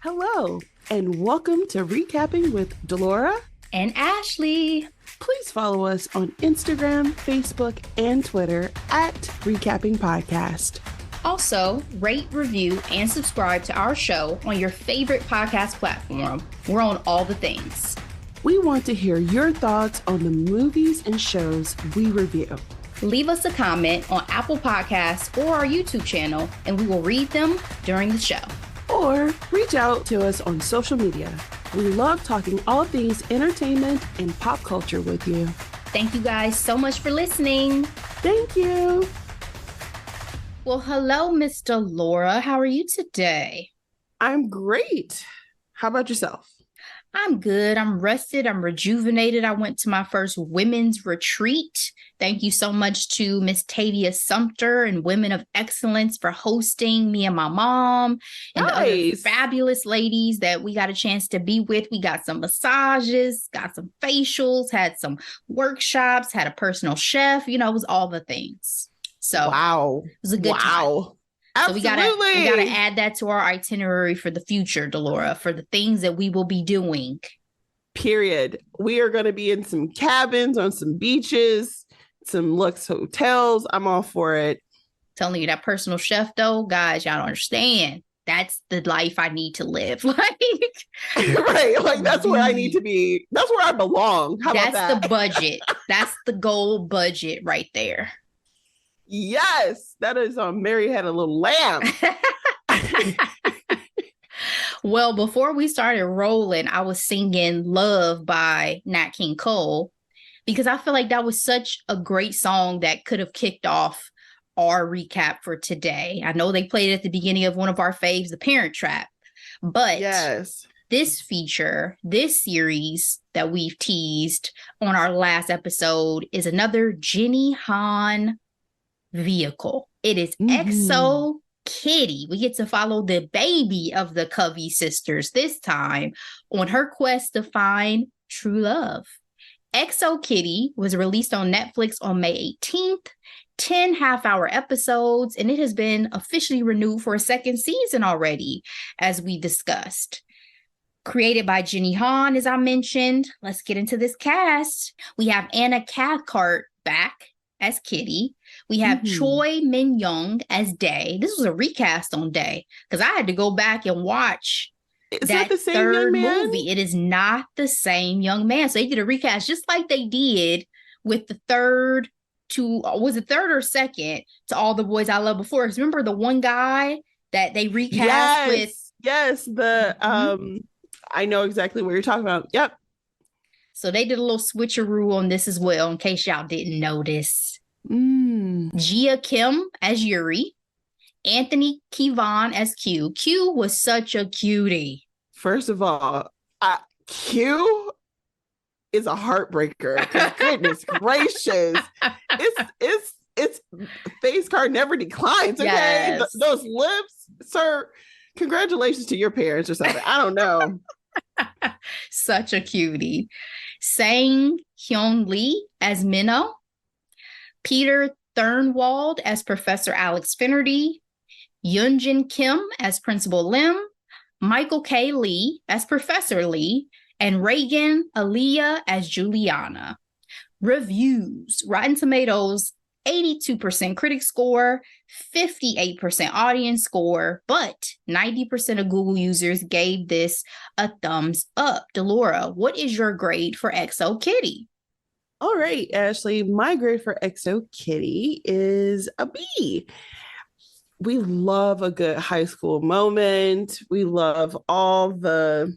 Hello, and welcome to Recapping with Delora and Ashley. Please follow us on Instagram, Facebook, and Twitter at Recapping Podcast. Also, rate, review, and subscribe to our show on your favorite podcast platform. We're on all the things. We want to hear your thoughts on the movies and shows we review. Leave us a comment on Apple Podcasts or our YouTube channel, and we will read them during the show. Or reach out to us on social media. We love talking all things entertainment and pop culture with you. Thank you guys so much for listening. Thank you. Well, hello, Miss Delora. How are you today? I'm great. How about yourself? I'm good. I'm rested. I'm rejuvenated. I went to my first women's retreat. Thank you so much to Miss Tavia Sumter and Women of Excellence for hosting me and my mom and the other fabulous ladies that we got a chance to be with. We got some massages, got some facials, had some workshops, had a personal chef. You know, it was all the things. So wow, it was a good time. Absolutely. So we gotta add that to our itinerary for the future, Delora, for the things that we will be doing. Period. We are going to be in some cabins on some beaches, some luxe hotels. I'm all for it. Telling you that personal chef, though, guys, y'all don't understand. That's the life I need to live. Right. Like that's where I need to be. That's where I belong. How about that? That's the budget. That's the goal budget right there. Yes, that is on Mary Had a Little Lamb. Well, before we started rolling, I was singing Love by Nat King Cole because I feel like that was such a great song that could have kicked off our recap for today. I know they played it at the beginning of one of our faves, The Parent Trap, but yes, this feature, this series that we've teased on our last episode is another Jenny Han vehicle. It is EXO Kitty. We get to follow the baby of the Covey sisters this time on her quest to find true love. EXO Kitty was released on Netflix on May 18th, 10 half-hour episodes, and it has been officially renewed for a second season already, as we discussed. Created by Jenny Han, as I mentioned. Let's get into this cast. We have Anna Cathcart back as Kitty. We have Choi Min-young as Day. This was a recast on Day because I had to go back and watch that the same third young man? movie. It is not the same young man. So they did a recast just like they did with the third to, was it third or second to All the Boys I Loved Before? Because remember the one guy that they recast with? Yes, I know exactly what you're talking about. Yep. So they did a little switcheroo on this as well, in case y'all didn't notice. Gia Kim as Yuri, Anthony Kivan as Q. Q was such a cutie. First of all, Q is a heartbreaker. Goodness gracious, it's face card never declines. Okay, yes. Those lips, sir. Congratulations to your parents or something. I don't know. Such a cutie. Sang Hyun Lee as Minho. Peter Thurnwald as Professor Alex Finnerty, Yoonjin Kim as Principal Lim, Michael K. Lee as Professor Lee, and Reagan Aaliyah as Juliana. Reviews: Rotten Tomatoes, 82% critic score, 58% audience score, but 90% of Google users gave this a thumbs up. Delora, what is your grade for EXO Kitty? All right, Ashley, my grade for EXO Kitty is a B. We love a good high school moment. We love all the,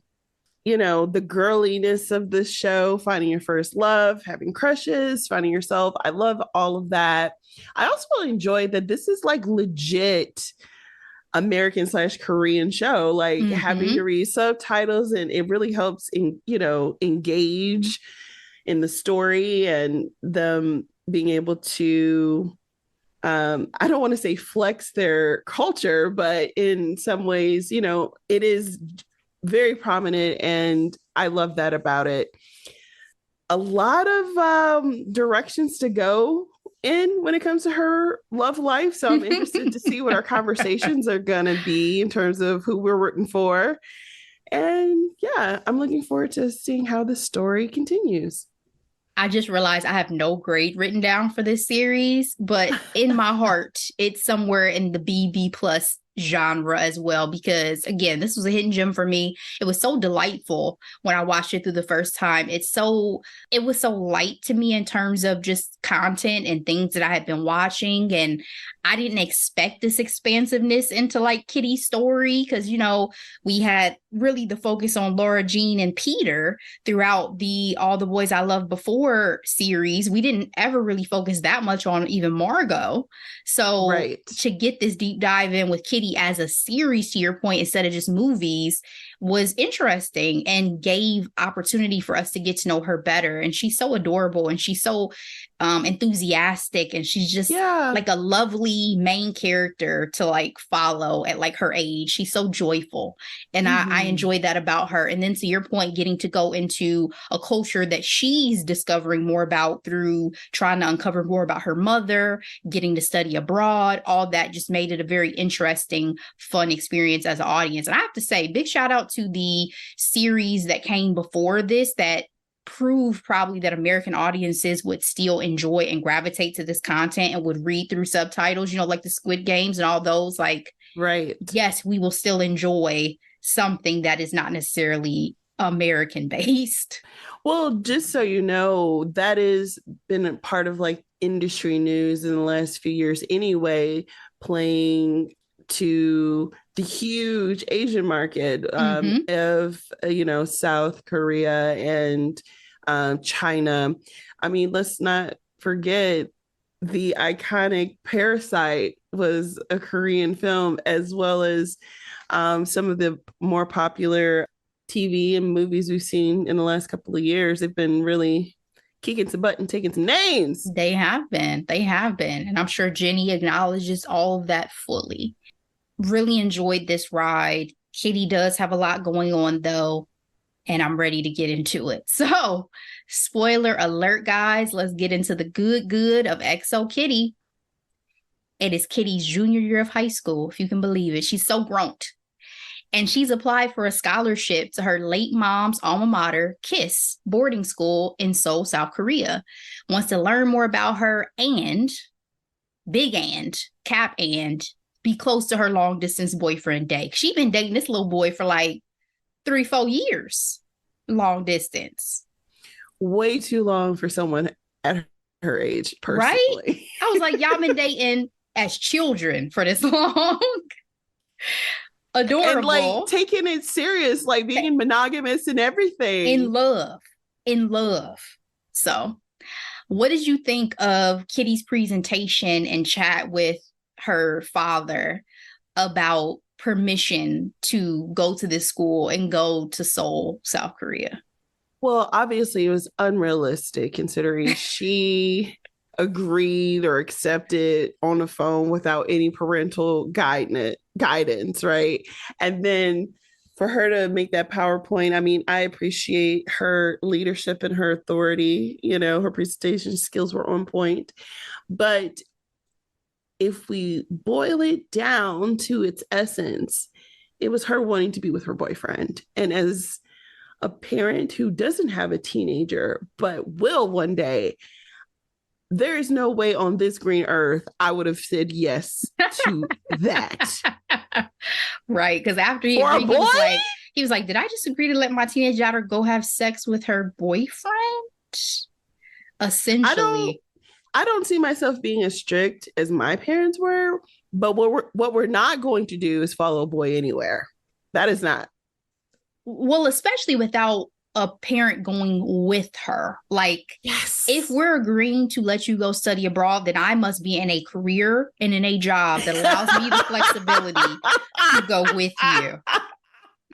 the girliness of the show, finding your first love, having crushes, finding yourself. I love all of that. I also really enjoy that this is like legit American/Korean show, like having to read subtitles, and it really helps engage in the story and them being able to I don't want to say flex their culture, but in some ways, it is very prominent, and I love that about it. A lot of directions to go in when it comes to her love life, so I'm interested to see what our conversations are gonna be in terms of who we're rooting for. And yeah, I'm looking forward to seeing how the story continues. I just realized I have no grade written down for this series, but in my heart, it's somewhere in the B plus genre as well. Because again, this was a hidden gem for me. It was so delightful when I watched it through the first time. It was so light to me in terms of just content and things that I had been watching. And I didn't expect this expansiveness into like Kitty's story because, you know, we had really the focus on Laura Jean and Peter throughout the All the Boys I Loved Before series. We didn't ever really focus that much on even Margot. So Right. to get this deep dive in with Kitty as a series, to your point, instead of just movies, was interesting and gave opportunity for us to get to know her better. And she's so adorable and she's so enthusiastic, and she's just like a lovely main character to like follow at like her age. She's so joyful, and I enjoyed that about her. And then to your point, getting to go into a culture that she's discovering more about through trying to uncover more about her mother, getting to study abroad, all that just made it a very interesting, fun experience as an audience. And I have to say, big shout out to the series that came before this that proved probably that American audiences would still enjoy and gravitate to this content and would read through subtitles, you know, like the Squid Games and all those. Like, right. Yes, we will still enjoy something that is not necessarily American based. Well, just so you know, that has been a part of like industry news in the last few years anyway, playing to the huge Asian market of, you know, South Korea and China. I mean, let's not forget the iconic Parasite was a Korean film, as well as some of the more popular TV and movies we've seen in the last couple of years. They've been really kicking some butt and taking some names. They have been. They have been. And I'm sure Jenny acknowledges all of that fully. Really enjoyed this ride. Kitty does have a lot going on, though, and I'm ready to get into it. So, spoiler alert, guys. Let's get into the good of XO Kitty. It is Kitty's junior year of high school, if you can believe it. She's so grown. And she's applied for a scholarship to her late mom's alma mater, KISS boarding school in Seoul, South Korea. Wants to learn more about her and, big and, cap and, be close to her long distance boyfriend, Day. She's been dating this little boy for like 3-4 years. Long distance. Way too long for someone at her age, personally. Right? I was like, y'all been dating as children for this long. Adorable. And like taking it serious, like being monogamous and everything. In love. So, what did you think of Kitty's presentation and chat with her father about permission to go to this school and go to Seoul, South Korea? Well, obviously it was unrealistic considering she agreed or accepted on the phone without any parental guidance, right? And then for her to make that PowerPoint, I mean, I appreciate her leadership and her authority. You know, her presentation skills were on point. But if we boil it down to its essence, it was her wanting to be with her boyfriend. And as a parent who doesn't have a teenager, but will one day, there is no way on this green earth I would have said yes to that. Right. Because after he was like, did I just agree to let my teenage daughter go have sex with her boyfriend? Essentially. I don't see myself being as strict as my parents were, but what we're not going to do is follow a boy anywhere. That is not. Well, especially without a parent going with her. Like, yes, if we're agreeing to let you go study abroad, then I must be in a career and in a job that allows me the flexibility to go with you.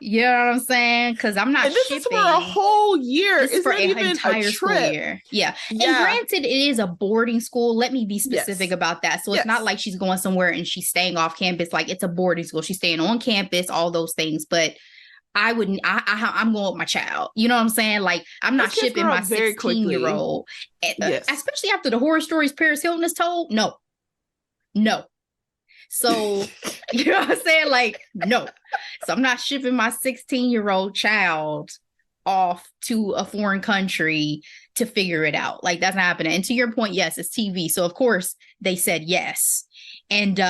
You know what I'm saying? Because I'm not this shipping. Is for a whole year. It's for an entire school year. Yeah. And granted, it is a boarding school. Let me be specific about that. So it's not like she's going somewhere and she's staying off campus. Like, it's a boarding school. She's staying on campus, all those things. But I'm going with my child. You know what I'm saying? Like, I'm not shipping my 16-year-old. Especially after the horror stories Paris Hilton has told. No. So, you know what I'm saying? Like, no. So I'm not shipping my 16-year-old child off to a foreign country to figure it out. Like, that's not happening. And to your point, yes, it's TV. So of course they said yes. And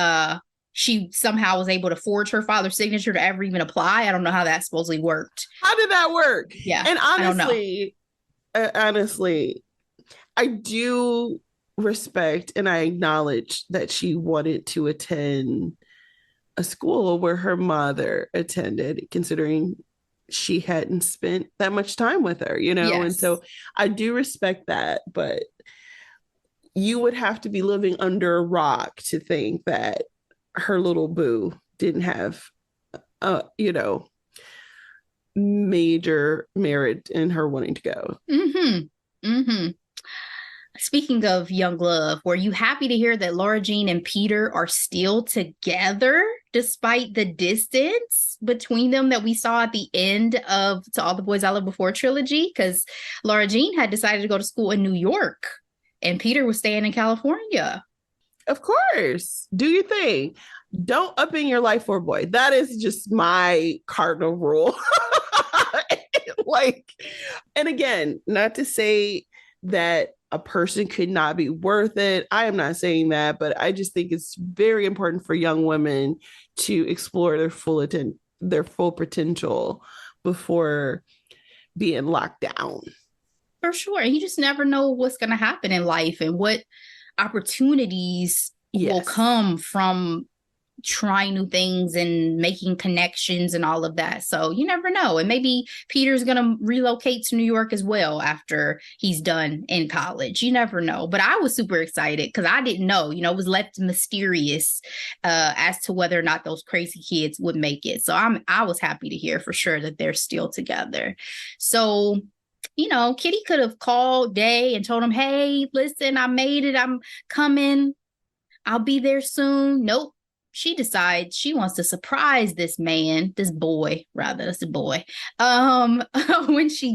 she somehow was able to forge her father's signature to ever even apply. I don't know how that supposedly worked. How did that work? Yeah. And honestly, I do respect and I acknowledge that she wanted to attend a school where her mother attended, considering she hadn't spent that much time with her, you know? Yes. And so I do respect that, but you would have to be living under a rock to think that her little boo didn't have, major merit in her wanting to go. Speaking of young love, were you happy to hear that Laura Jean and Peter are still together despite the distance between them that we saw at the end of To All the Boys I Loved Before trilogy? Because Laura Jean had decided to go to school in New York and Peter was staying in California. Of course. Do your thing. Don't up in your life for a boy. That is just my cardinal rule. And again, not to say that a person could not be worth it. I am not saying that, but I just think it's very important for young women to explore their full potential before being locked down. For sure. You just never know what's going to happen in life and what opportunities will come from trying new things and making connections and all of that. So you never know. And maybe Peter's going to relocate to New York as well after he's done in college. You never know. But I was super excited because I didn't know, it was left mysterious as to whether or not those crazy kids would make it. So I was happy to hear for sure that they're still together. So Kitty could have called Day and told him, hey, listen, I made it. I'm coming. I'll be there soon. Nope. She decides she wants to surprise this boy, when she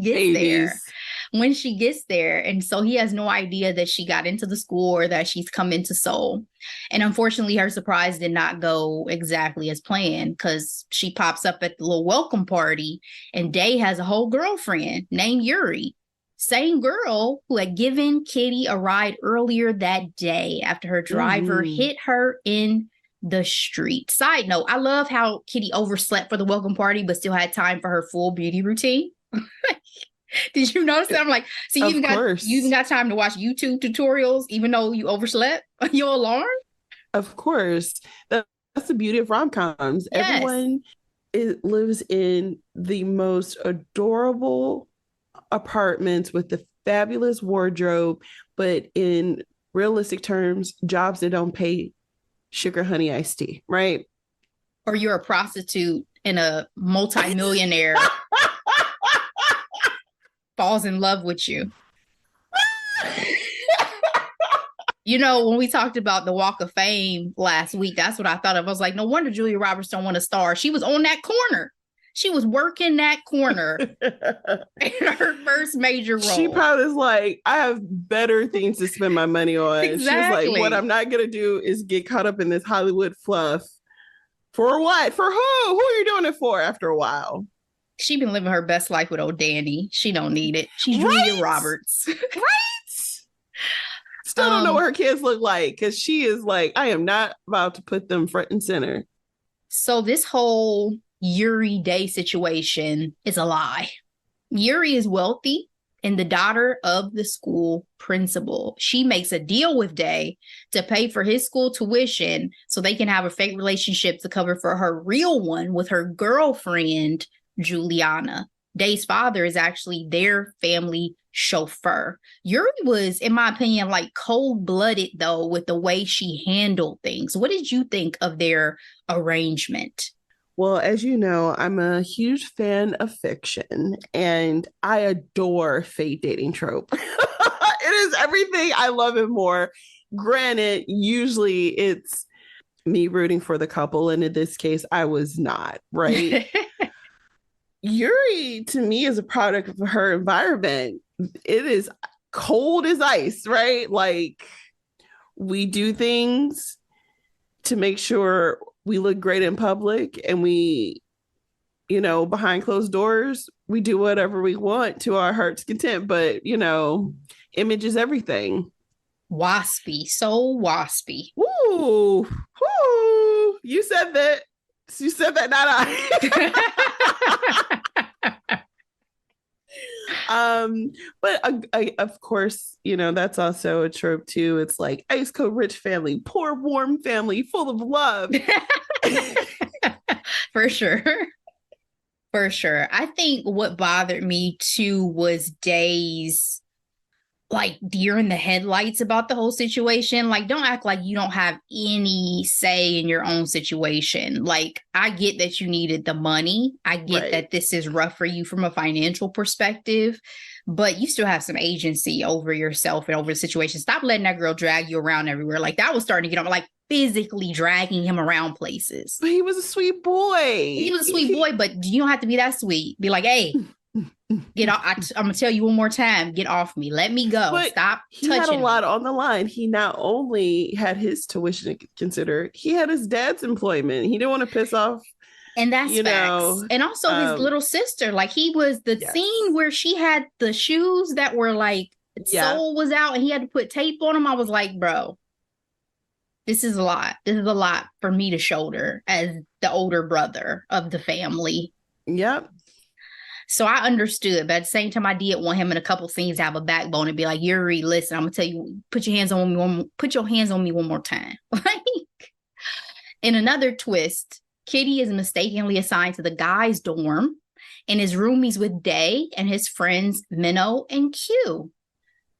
gets there. And so he has no idea that she got into the school or that she's come into Seoul. And unfortunately, her surprise did not go exactly as planned because she pops up at the little welcome party and Day has a whole girlfriend named Yuri. Same girl who had given Kitty a ride earlier that day after her driver hit her in the street. Side note, I love how Kitty overslept for the welcome party, but still had time for her full beauty routine. Did you notice that? I'm like, so you even got time to watch YouTube tutorials, even though you overslept your alarm? Of course. That's the beauty of rom-coms. Yes. Everyone lives in the most adorable apartments with the fabulous wardrobe, but in realistic terms, jobs that don't pay sugar honey iced tea, right? Or you're a prostitute and a multimillionaire falls in love with you. When we talked about the Walk of Fame last week, that's what I thought of. I was like, no wonder Julia Roberts don't want a star. She was on that corner. She was working that corner in her first major role. She probably is like, I have better things to spend my money on. Exactly. She was like, what I'm not going to do is get caught up in this Hollywood fluff. For what? For who? Who are you doing it for after a while? She been living her best life with old Danny. She don't need it. She's Julia Roberts. Right? Still don't know what her kids look like because she is like, I am not about to put them front and center. So this whole Yuri Day situation is a lie. Yuri is wealthy and the daughter of the school principal. She makes a deal with Day to pay for his school tuition so they can have a fake relationship to cover for her real one with her girlfriend, Juliana. Day's father is actually their family chauffeur. Yuri was, in my opinion, like cold-blooded, though, with the way she handled things. What did you think of their arrangement? Well, as you know, I'm a huge fan of fiction and I adore fake dating trope. It is everything I love and more. Granted, usually it's me rooting for the couple. And in this case, I was not, right? Yuri, to me, is a product of her environment. It is cold as ice, right? Like, we do things to make sure we look great in public, and we, behind closed doors, we do whatever we want to our heart's content. But, image is everything. Waspy, so waspy. Woo! Woo! You said that. You said that, not I. But of course, that's also a trope too. It's like ice cold rich family, poor warm family, full of love. For sure. For sure. I think what bothered me too was Day's like deer in the headlights about the whole situation. Like, don't act like you don't have any say in your own situation. Like, I get that you needed the money. I get that this is rough for you from a financial perspective, but you still have some agency over yourself and over the situation. Stop letting that girl drag you around everywhere. Like, that was starting to get on, like, physically dragging him around places. But he was a sweet boy. He was a sweet boy, but you don't have to be that sweet. Be like, hey, get off. I'm gonna tell you one more time, get off me, let me go. But stop touching. He had a lot on the line. He not only had his tuition to consider, he had his dad's employment. He didn't want to piss off, and that's facts. And also his little sister. Like, he was the scene where she had the shoes that were like sole was out and he had to put tape on them. I was like, bro, this is a lot. This is a lot for me to shoulder as the older brother of the family. Yep. So I understood, but at the same time, I did want him in a couple scenes to have a backbone and be like, Yuri, listen, I'm gonna tell you, put your hands on me one more time. Like, in another twist, Kitty is mistakenly assigned to the guys' dorm and is roomies with Day and his friends Minnow and Q.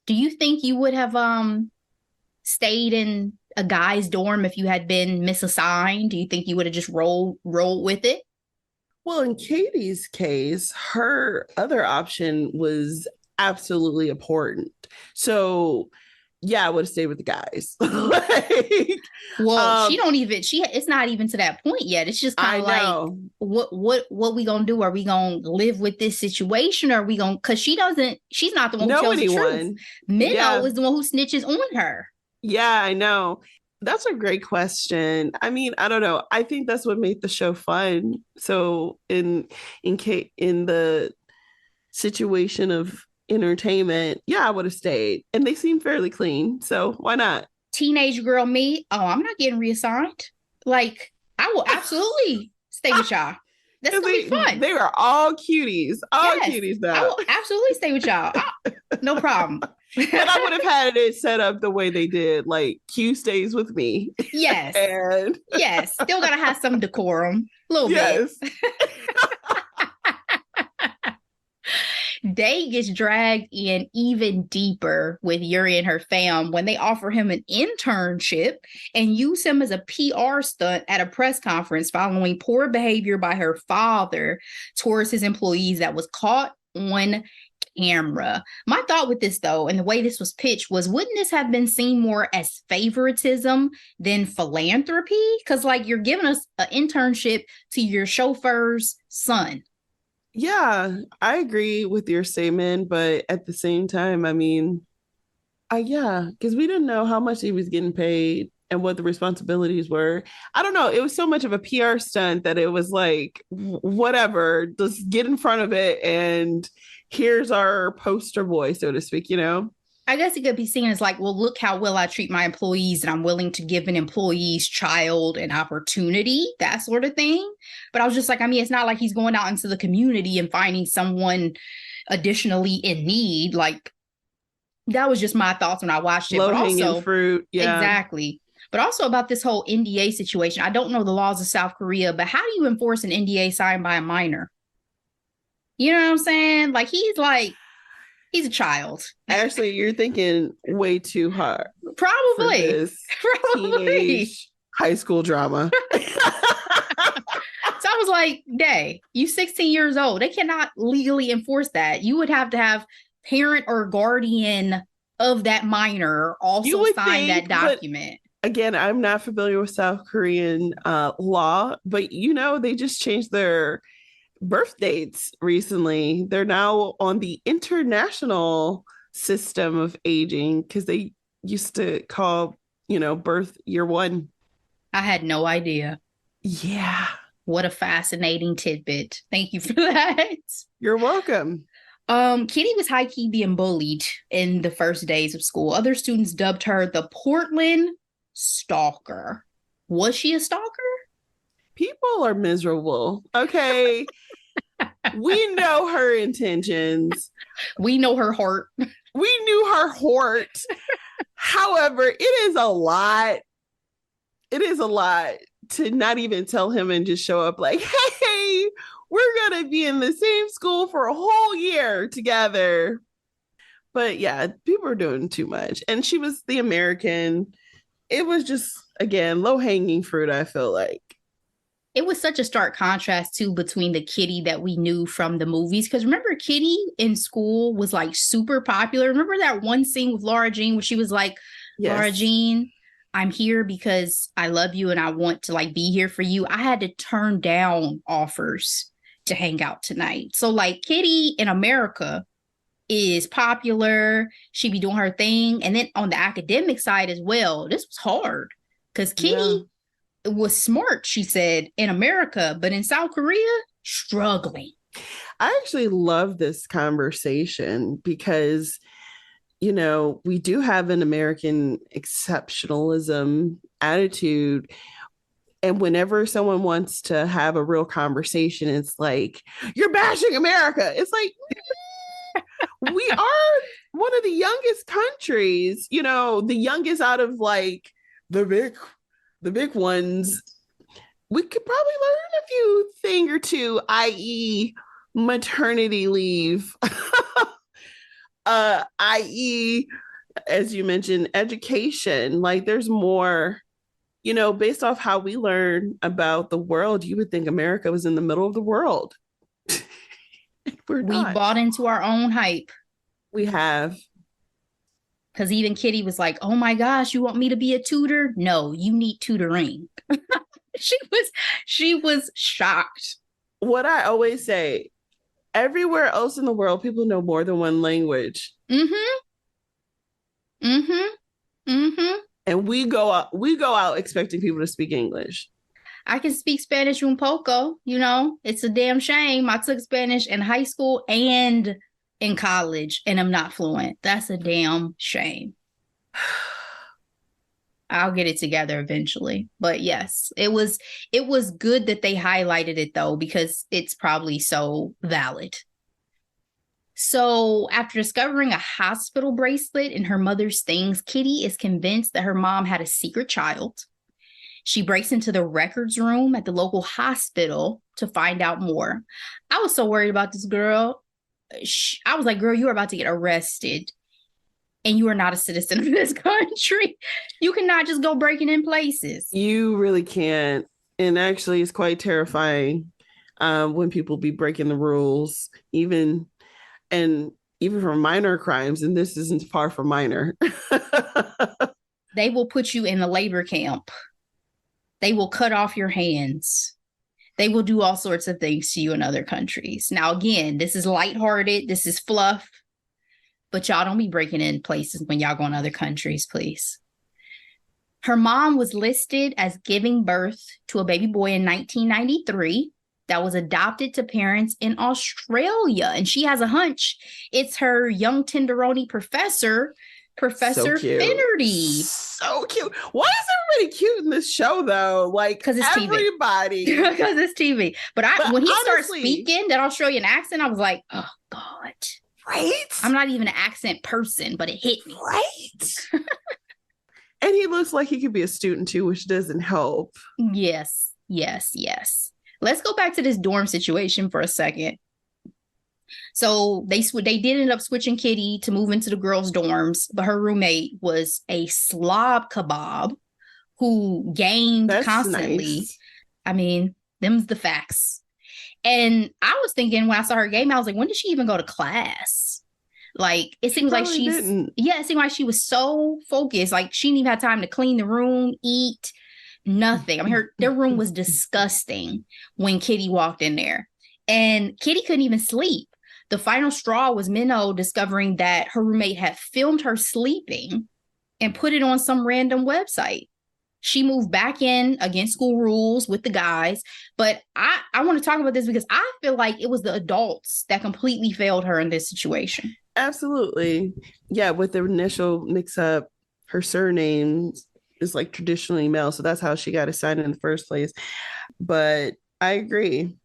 Do you think you would have stayed in a guy's dorm if you had been misassigned? Do you think you would have just rolled with it? Well, in Katie's case, her other option was absolutely important. So, yeah, I would have stayed with the guys. It's not even to that point yet. It's just kind of like, what we gonna do? Are we gonna live with this situation? Or are we gonna, because she's not the one who tells the truth. Minnow is the one who snitches on her. Yeah, I know. That's a great question. I mean, I don't know. I think that's what made the show fun. So in the situation of entertainment, yeah, I would have stayed. And they seem fairly clean. So why not? Teenage girl me, I'm not getting reassigned. Like, I will absolutely stay with y'all. That's gonna be fun. They are all cuties. Cuties now. I will absolutely stay with y'all. No problem. But I would have had it set up the way they did. Like, Q stays with me. Yes. And yes. Still gotta have some decorum. A little bit. Day gets dragged in even deeper with Yuri and her fam when they offer him an internship and use him as a PR stunt at a press conference following poor behavior by her father towards his employees that was caught on camera. My thought with this, though, and the way this was pitched was, wouldn't this have been seen more as favoritism than philanthropy? Because, like, you're giving us an internship to your chauffeur's son. Yeah, I agree with your statement, but at the same time, I mean, because we didn't know how much he was getting paid and what the responsibilities were. I don't know. It was so much of a PR stunt that it was like, whatever, just get in front of it and here's our poster boy, so to speak, I guess it could be seen as like, well, look how well I treat my employees and I'm willing to give an employee's child an opportunity, that sort of thing. But I was just like, I mean, it's not like he's going out into the community and finding someone additionally in need. Like, that was just my thoughts when I watched it. Low-hanging fruit. Yeah. Exactly. But also about this whole NDA situation. I don't know the laws of South Korea, but how do you enforce an NDA signed by a minor? You know what I'm saying? Like, he's a child. Actually, you're thinking way too hard. Probably. Teenage high school drama. So I was like, Day, you 16 years old. They cannot legally enforce that. You would have to have parent or guardian of that minor also sign that document. Again, I'm not familiar with South Korean law, but they just changed their birth dates recently. They're now on the international system of aging because they used to call, birth year one. I had no idea. Yeah. What a fascinating tidbit. Thank you for that. You're welcome. Kitty was high-key being bullied in the first days of school. Other students dubbed her the Portland Stalker. Was she a stalker? People are miserable. Okay. We know her intentions. We know her heart. We knew her heart. However, it is a lot. It is a lot to not even tell him and just show up like, hey, we're going to be in the same school for a whole year together. But yeah, people are doing too much. And she was the American. It was just, again, low hanging fruit, I feel like. It was such a stark contrast too between the Kitty that we knew from the movies. Because remember, Kitty in school was like super popular. Remember that one scene with Laura Jean where she was like, yes. Laura Jean, I'm here because I love you and I want to like be here for you. I had to turn down offers to hang out tonight. So like Kitty in America is popular. She be doing her thing. And then on the academic side as well, this was hard because Kitty was smart, she said, in America, but in South Korea, struggling. I actually love this conversation because, you know, we do have an American exceptionalism attitude. And whenever someone wants to have a real conversation, it's like, you're bashing America. It's like, we are one of the youngest countries, you know, the youngest out of like the big ones. We could probably learn a few thing or two, i.e. maternity leave, i.e. as you mentioned, education. Like there's more, you know, based off how we learn about the world, you would think America was in the middle of the world. We bought into our own hype. We have. Because even Kitty was like, oh my gosh, you want me to be a tutor? No, you need tutoring. She was shocked. What I always say, everywhere else in the world, people know more than one language. Mm-hmm. Mm-hmm. Mm-hmm. And we go out expecting people to speak English. I can speak Spanish un poco, you know. It's a damn shame. I took Spanish in high school and in college, and I'm not fluent. That's a damn shame. I'll get it together eventually. But yes, it was good that they highlighted it though, because it's probably so valid. So after discovering a hospital bracelet in her mother's things, Kitty is convinced that her mom had a secret child. She breaks into the records room at the local hospital to find out more. I was so worried about this girl. I was like, girl, you are about to get arrested and you are not a citizen of this country. You cannot just go breaking in places. You really can't. And actually, it's quite terrifying when people be breaking the rules, even for minor crimes. And this isn't far from minor. They will put you in a labor camp. They will cut off your hands. They will do all sorts of things to you in other countries. Now, again, this is lighthearted. This is fluff. But y'all don't be breaking in places when y'all go in other countries, please. Her mom was listed as giving birth to a baby boy in 1993 that was adopted to parents in Australia. And she has a hunch it's her young tenderoni Professor Finnerty. So cute. Why is everybody cute in this show, though? Like, because it's everybody. Because it's TV. But when he starts speaking that Australian accent, I was like, oh, God. Right? I'm not even an accent person, but it hit me. Right? And he looks like he could be a student, too, which doesn't help. Yes. Let's go back to this dorm situation for a second. So they did end up switching Kitty to move into the girls' dorms, but her roommate was a slob kebab who gained constantly. Nice. I mean, them's the facts. And I was thinking when I saw her game, I was like, when did she even go to class? Like, it seems like it seemed like she was so focused. Like, she didn't even have time to clean the room, eat, nothing. I mean, their room was disgusting when Kitty walked in there. And Kitty couldn't even sleep. The final straw was Minho discovering that her roommate had filmed her sleeping and put it on some random website. She moved back in against school rules with the guys. But I want to talk about this because I feel like it was the adults that completely failed her in this situation. Absolutely. Yeah, with the initial mix up, her surname is like traditionally male. So that's how she got assigned in the first place. But I agree.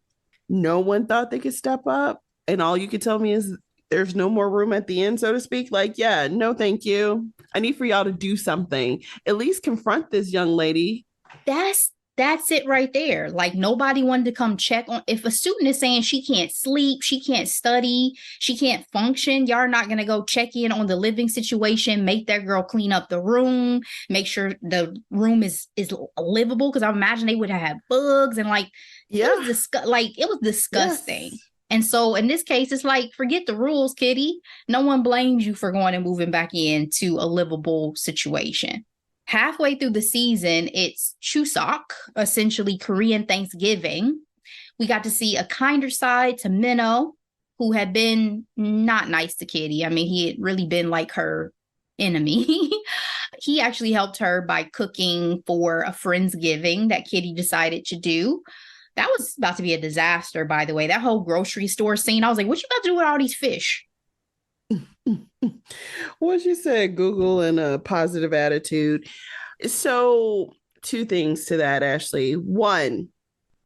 No one thought they could step up. And all you could tell me is there's no more room at the end, so to speak. Like, yeah, no, thank you. I need for y'all to do something. At least confront this young lady. That's it right there. Like, nobody wanted to come check on. If a student is saying she can't sleep, she can't study, she can't function, y'all are not going to go check in on the living situation, make that girl clean up the room, make sure the room is livable, because I imagine they would have bugs and like, Yeah, it was disgusting. yes. And so in this case, it's like, forget the rules, kitty. No one blames you for going and moving back into a livable situation. Halfway through the season, it's Chuseok, essentially Korean Thanksgiving. We got to see a kinder side to Minho, who had been not nice to Kitty. I mean, he had really been like her enemy. He actually helped her by cooking for a Friendsgiving that Kitty decided to do. That was about to be a disaster, by the way. That whole grocery store scene, I was like, what you got to do with all these fish? What you said, Google and a positive attitude. So, two things to that, Ashley. One,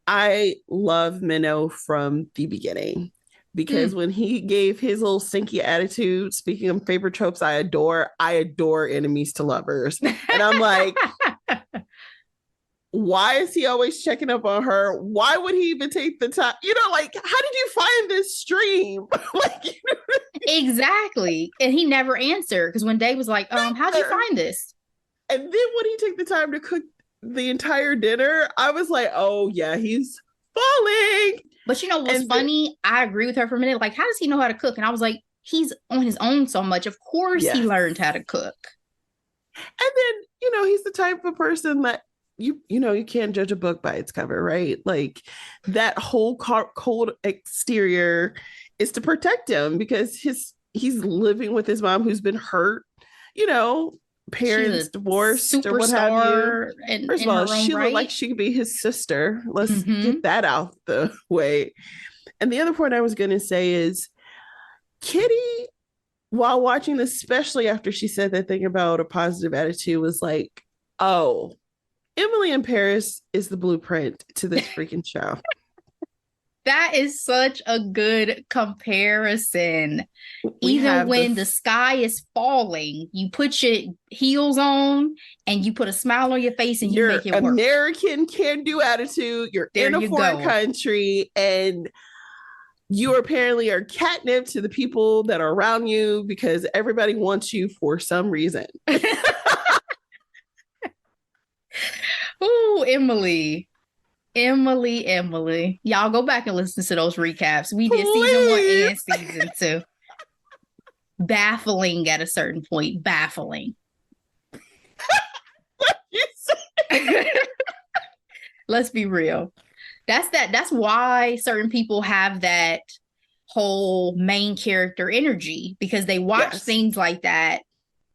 I love Minnow from the beginning because when he gave his little sinky attitude, speaking of favorite tropes I adore enemies to lovers. And I'm like, why is he always checking up on her? Why would he even take the time? You know, like, how did you find this stream? Like, you know, exactly. And he never answered, because when Dave was like, how'd you find this? and then when he took the time to cook the entire dinner, I was like, oh yeah, he's falling. But you know what's funny? I agree with her for a minute. Like, how does he know how to cook? And I was like, he's on his own so much. Of course he learned how to cook. And then, you know, he's the type of person that you know, you can't judge a book by its cover, right? Like, that whole cold exterior is to protect him because he's living with his mom who's been hurt, you know, parents divorced or what have you. First of all, she looked like she could be his sister. Let's get that out the way. And the other point I was going to say is Kitty, while watching this, especially after she said that thing about a positive attitude, was like, oh, Emily in Paris is the blueprint to this freaking show. That is such a good comparison. Even when the sky is falling, you put your heels on and you put a smile on your face and you make it work. American can-do attitude. You're in a foreign country and you apparently are catnip to the people that are around you because everybody wants you for some reason. Ooh, Emily. Y'all go back and listen to those recaps. We did season 1 and season 2. Baffling at a certain point. Baffling. Let's be real. That's why certain people have that whole main character energy, because they watch things like that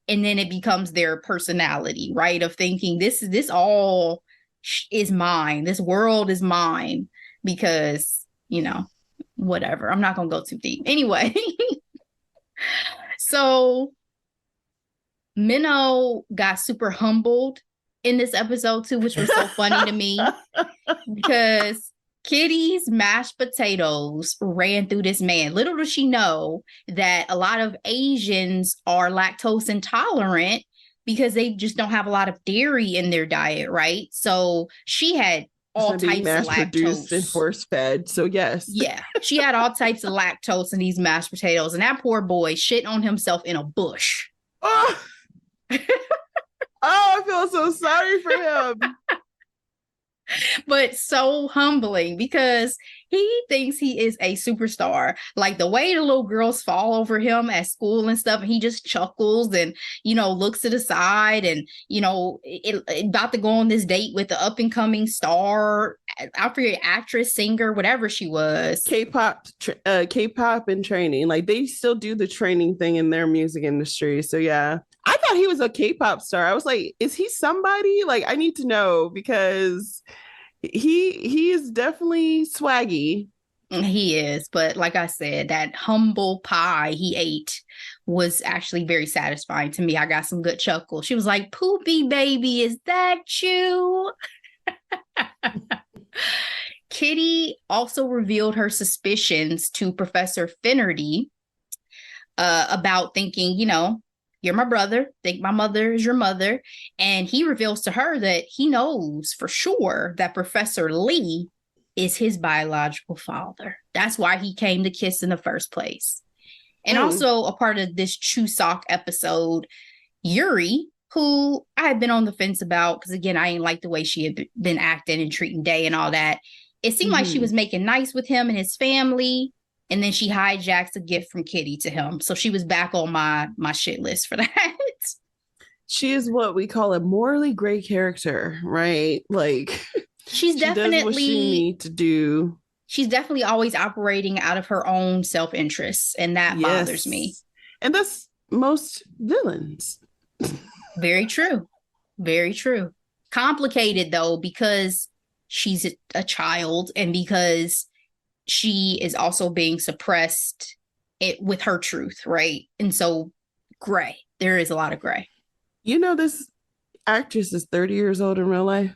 and then it becomes their personality, right? Of thinking this all is mine. This world is mine because, you know, whatever. I'm not going to go too deep. Anyway. So Minho got super humbled in this episode too, which was so funny to me because Kitty's mashed potatoes ran through this man. Little does she know that a lot of Asians are lactose intolerant because they just don't have a lot of dairy in their diet, right? So she had all types of lactose. Produced and force fed, so yes. Yeah, she had all types of lactose in these mashed potatoes, and that poor boy shit on himself in a bush. Oh, I feel so sorry for him. But so humbling because he thinks he is a superstar. Like the way the little girls fall over him at school and stuff, and he just chuckles and, you know, looks to the side and, you know, about to go on this date with the up and coming star, I forget, actress, singer, whatever she was. K-pop and training. Like they still do the training thing in their music industry. So yeah. I thought he was a K-pop star. I was like, is he somebody? Like, I need to know because he is definitely swaggy. He is, but like I said, that humble pie he ate was actually very satisfying to me. I got some good chuckles. She was like, "Poopy baby, is that you?" Kitty also revealed her suspicions to Professor Finnerty about thinking, you're my brother, think my mother is your mother. And he reveals to her that he knows for sure that Professor Lee is his biological father. That's why he came to Kiss in the first place. And also a part of this Chuseok episode, Yuri, who I had been on the fence about, because again, I didn't like the way she had been acting and treating Day and all that. It seemed like she was making nice with him and his family. And then she hijacks a gift from Kitty to him. So she was back on my shit list for that. She is what we call a morally gray character, right? Like she's definitely does what she needs to do. She's definitely always operating out of her own self-interest, and that bothers me. And that's most villains. Very true. Very true. Complicated though, because she's a child and because she is also being suppressed with her truth, right? And so gray. There is a lot of gray. This actress is 30 years old in real life.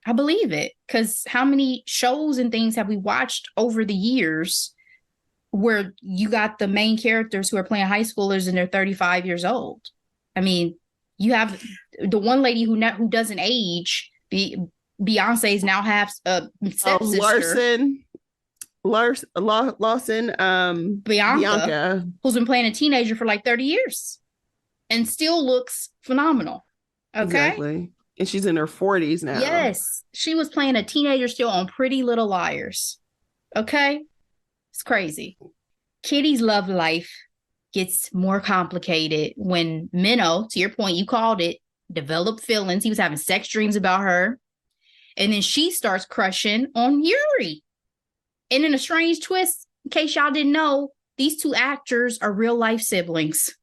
I believe it, because how many shows and things have we watched over the years where you got the main characters who are playing high schoolers and they're 35 years old? I mean, you have the one lady who doesn't age. Beyonce's now half stepsister. Lawson, Bianca, who's been playing a teenager for like 30 years and still looks phenomenal. Okay. Exactly. And she's in her 40s now. Yes. She was playing a teenager still on Pretty Little Liars. Okay. It's crazy. Kitty's love life gets more complicated when Minnow, to your point, you called it, developed feelings. He was having sex dreams about her. And then she starts crushing on Yuri. And in a strange twist, in case y'all didn't know, these two actors are real life siblings.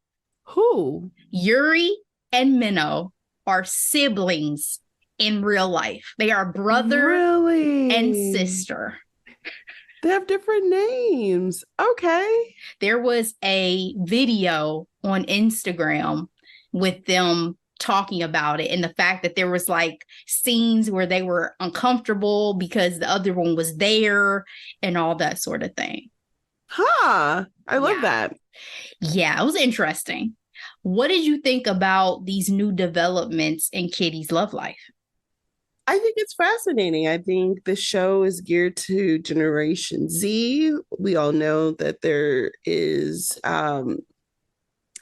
Who? Yuri and Minnow are siblings in real life. They are brother and sister. They have different names. Okay. There was a video on Instagram with them talking about it and the fact that there was like scenes where they were uncomfortable because the other one was there and all that sort of thing. I love that. Yeah, it was interesting. What did you think about these new developments in Kitty's love life? I think it's fascinating. I think the show is geared to Generation Z. We all know that there is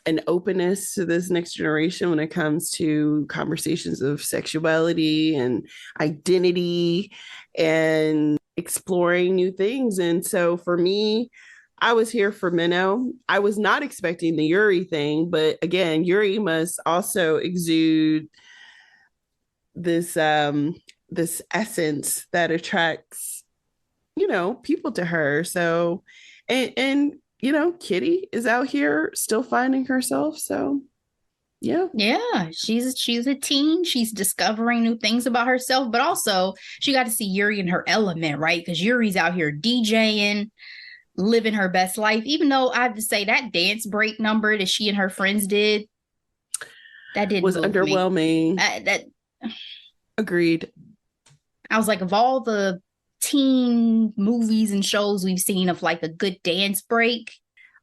an openness to this next generation when it comes to conversations of sexuality and identity and exploring new things. And so for me, I was here for Minnow. I was not expecting the Yuri thing, but again, Yuri must also exude this this essence that attracts people to her. So and Kitty is out here still finding herself. So yeah, she's a teen. She's discovering new things about herself, but also she got to see Yuri in her element, right? Because Yuri's out here DJing, living her best life. Even though I have to say that dance break number that she and her friends did, that didn't was underwhelming. That agreed. I was like, of all the teen movies and shows we've seen of like a good dance break,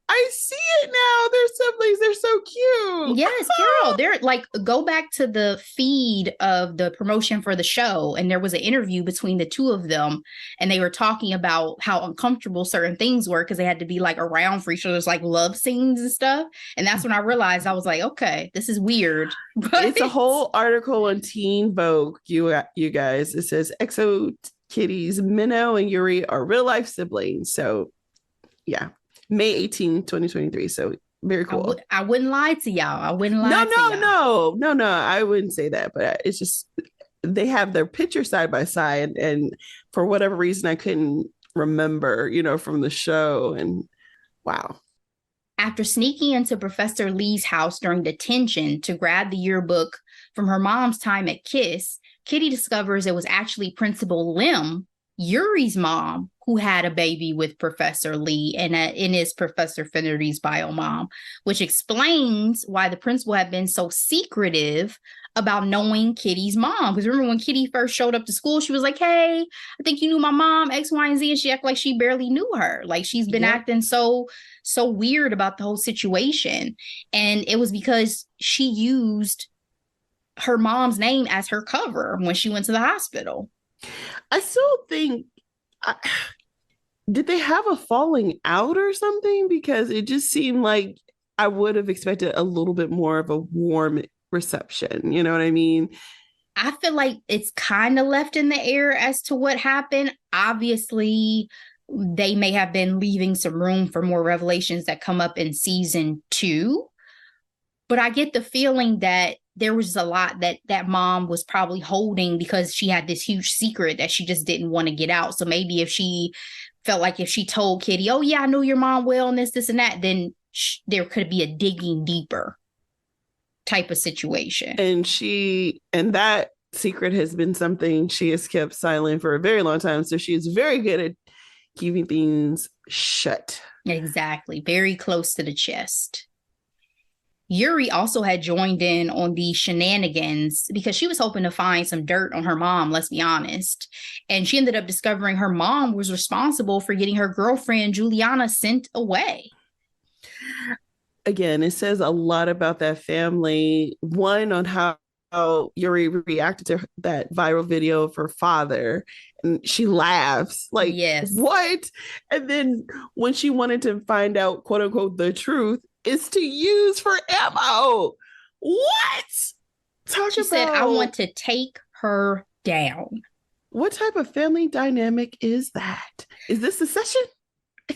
I see it now. Their siblings, they're so cute. Yes, girl. They're like, go back to the feed of the promotion for the show, and there was an interview between the two of them, and they were talking about how uncomfortable certain things were because they had to be like around for each other's like love scenes and stuff. And that's when I realized, I was like, okay, this is weird. But it's a whole article on Teen Vogue, you guys. It says EXO Kitties, Minnow and Yuri are real life siblings. So yeah. May 18, 2023. So very cool. I wouldn't lie to y'all. I wouldn't lie to y'all. No. I wouldn't say that. But it's just, they have their picture side by side. And for whatever reason, I couldn't remember, from the show. And wow. After sneaking into Professor Lee's house during detention to grab the yearbook from her mom's time at KISS, Kitty discovers it was actually Principal Lim, Yuri's mom, who had a baby with Professor Lee and is Professor Finnerty's bio mom, which explains why the principal had been so secretive about knowing Kitty's mom. Because remember when Kitty first showed up to school, she was like, hey, I think you knew my mom, X, Y, and Z. And she acted like she barely knew her. Like she's been acting so weird about the whole situation. And it was because she used her mom's name as her cover when she went to the hospital. I still think, did they have a falling out or something? Because it just seemed like I would have expected a little bit more of a warm reception. You know what I mean? I feel like it's kind of left in the air as to what happened. Obviously, they may have been leaving some room for more revelations that come up in season 2. But I get the feeling that there was a lot that mom was probably holding because she had this huge secret that she just didn't want to get out. So maybe if she felt like if she told Kitty, oh, yeah, I know your mom well and this and that, then there could be a digging deeper type of situation. And that secret has been something she has kept silent for a very long time. So she is very good at keeping things shut. Exactly. Very close to the chest. Yuri also had joined in on the shenanigans because she was hoping to find some dirt on her mom, let's be honest. And she ended up discovering her mom was responsible for getting her girlfriend, Juliana, sent away. Again, it says a lot about that family. One, on how Yuri reacted to that viral video of her father. And she laughs like, yes. What? And then when she wanted to find out, quote unquote, the truth, is to use for ammo. What? She said, I want to take her down. What type of family dynamic is that? Is this secession? A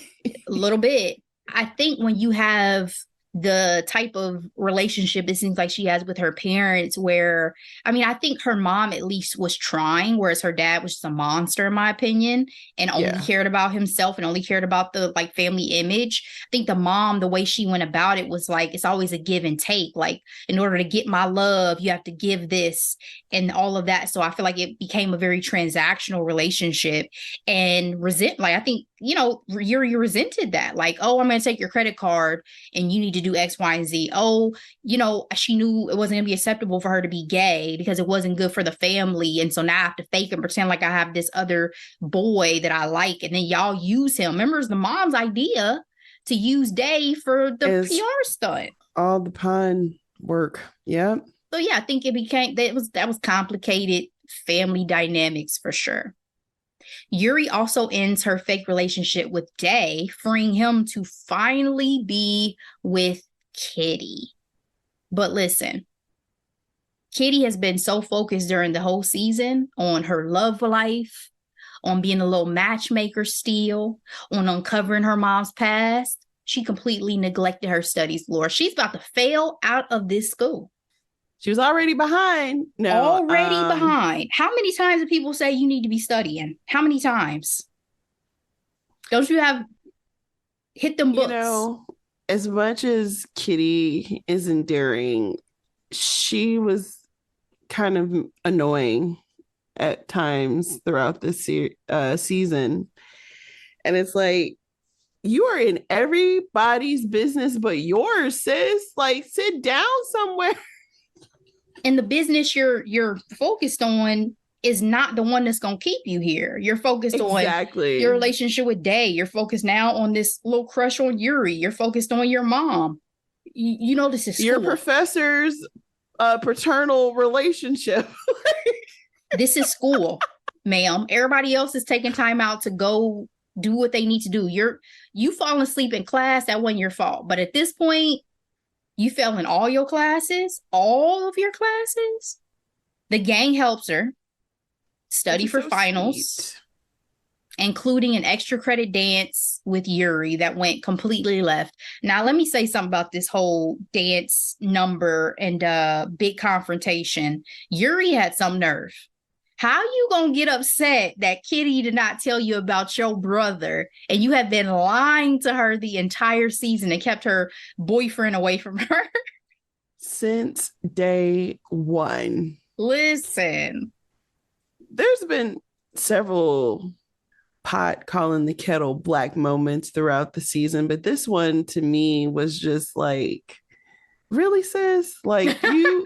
little bit. I think when you have the type of relationship it seems like she has with her parents where, I mean, I think her mom at least was trying, whereas her dad was just a monster, in my opinion, and only cared about himself and only cared about the like family image. I think the mom, the way she went about it was like, it's always a give and take. Like, in order to get my love, you have to give this and all of that. So I feel like it became a very transactional relationship and I think, you know, Yuri resented that. Like, oh, I'm going to take your credit card and you need to do X, Y, and Z. Oh, you know, she knew it wasn't going to be acceptable for her to be gay because it wasn't good for the family. And so now I have to fake and pretend like I have this other boy that I like. And then y'all use him. Remember, it's the mom's idea to use Dave for the PR stunt. All the pun work. Yeah. So yeah, I think it became, that was complicated family dynamics for sure. Yuri also ends her fake relationship with Day, freeing him to finally be with Kitty. But listen, Kitty has been so focused during the whole season on her love life, on being a little matchmaker still, on uncovering her mom's past. She completely neglected her studies, Laura. She's about to fail out of this school. She was already behind. Behind. How many times do people say you need to be studying? How many times? Don't you have hit them books? You know, as much as Kitty is endearing, she was kind of annoying at times throughout this season. And it's like, you are in everybody's business but yours, sis. Like, sit down somewhere. And the business you're focused on is not the one that's going to keep you here. You're focused on your relationship with Day. You're focused now on this little crush on Yuri. You're focused on your mom. You know, this is school. Your professor's paternal relationship. This is school, ma'am. Everybody else is taking time out to go do what they need to do. You falling asleep in class, that wasn't your fault. But at this point, you fell in all your classes, all of your classes. The gang helps her study for finals, including an extra credit dance with Yuri that went completely left. Now, let me say something about this whole dance number and big confrontation. Yuri had some nerve How you gonna get upset that Kitty did not tell you about your brother and you have been lying to her the entire season and kept her boyfriend away from her? Since day one. Listen. There's been several pot calling the kettle black moments throughout the season, but this one to me was just like, really, sis? Like, you,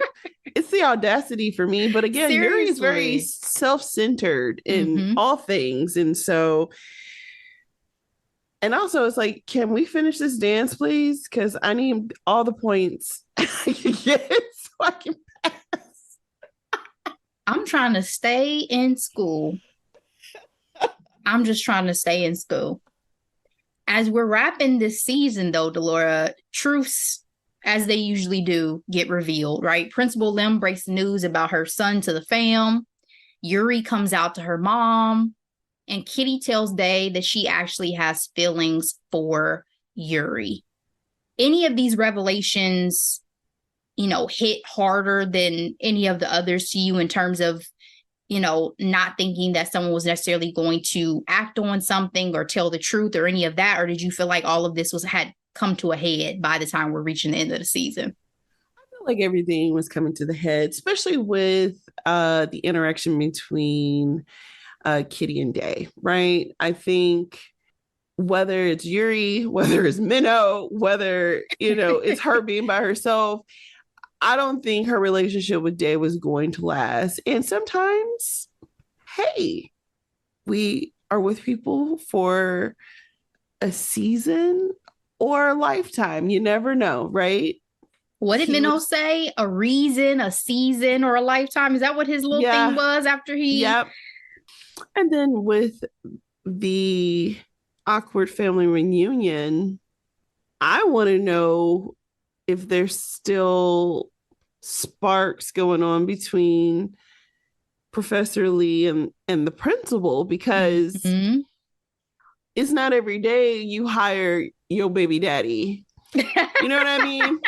it's the audacity for me. But again, Yuri is very self-centered in all things. And so, and also it's like, can we finish this dance, please? Because I need all the points I can get so I can pass. I'm trying to stay in school. I'm just trying to stay in school. As we're wrapping this season, though, Delora, truths, as they usually do, get revealed, right? Principal Lim breaks the news about her son to the fam. Yuri comes out to her mom. And Kitty tells Day that she actually has feelings for Yuri. Any of these revelations, hit harder than any of the others to you in terms of, not thinking that someone was necessarily going to act on something or tell the truth or any of that? Or did you feel like all of this had come to a head by the time we're reaching the end of the season? I feel like everything was coming to the head, especially with the interaction between Kitty and Day, right? I think whether it's Yuri, whether it's Minnow, whether, it's her being by herself, I don't think her relationship with Day was going to last. And sometimes, hey, we are with people for a season or a lifetime. You never know, right? What did Minnow say? A reason, a season, or a lifetime? Is that what his little thing was after he... Yep. And then with the awkward family reunion, I want to know if there's still sparks going on between Professor Lee and the principal, because it's not every day you hire your baby daddy. You know what I mean?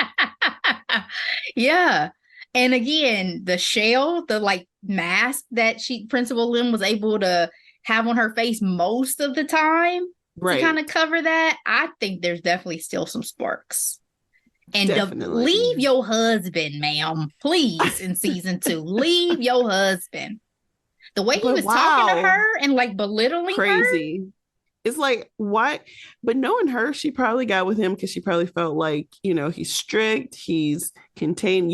Yeah. And again, the shell, the mask that Principal Lim was able to have on her face most of the time to kind of cover that, I think there's definitely still some sparks. And leave your husband, ma'am, please, in season 2. Leave your husband. The way he was talking to her and belittling her. It's like, why? But knowing her, she probably got with him because she probably felt like, he's strict, he's contained,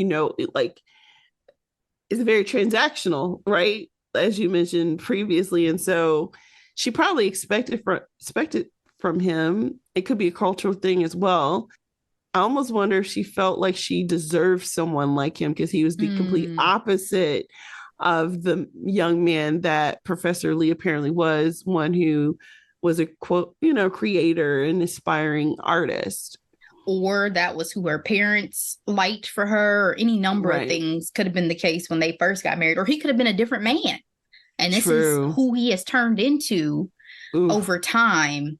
it's very transactional, right? As you mentioned previously. And so she probably expected from him. It could be a cultural thing as well. I almost wonder if she felt like she deserved someone like him because he was the complete opposite of the young man that Professor Lee apparently was, one who was a quote, creator and aspiring artist. Or that was who her parents liked for her, or any number of things could have been the case when they first got married. Or he could have been a different man. And this is who he has turned into over time.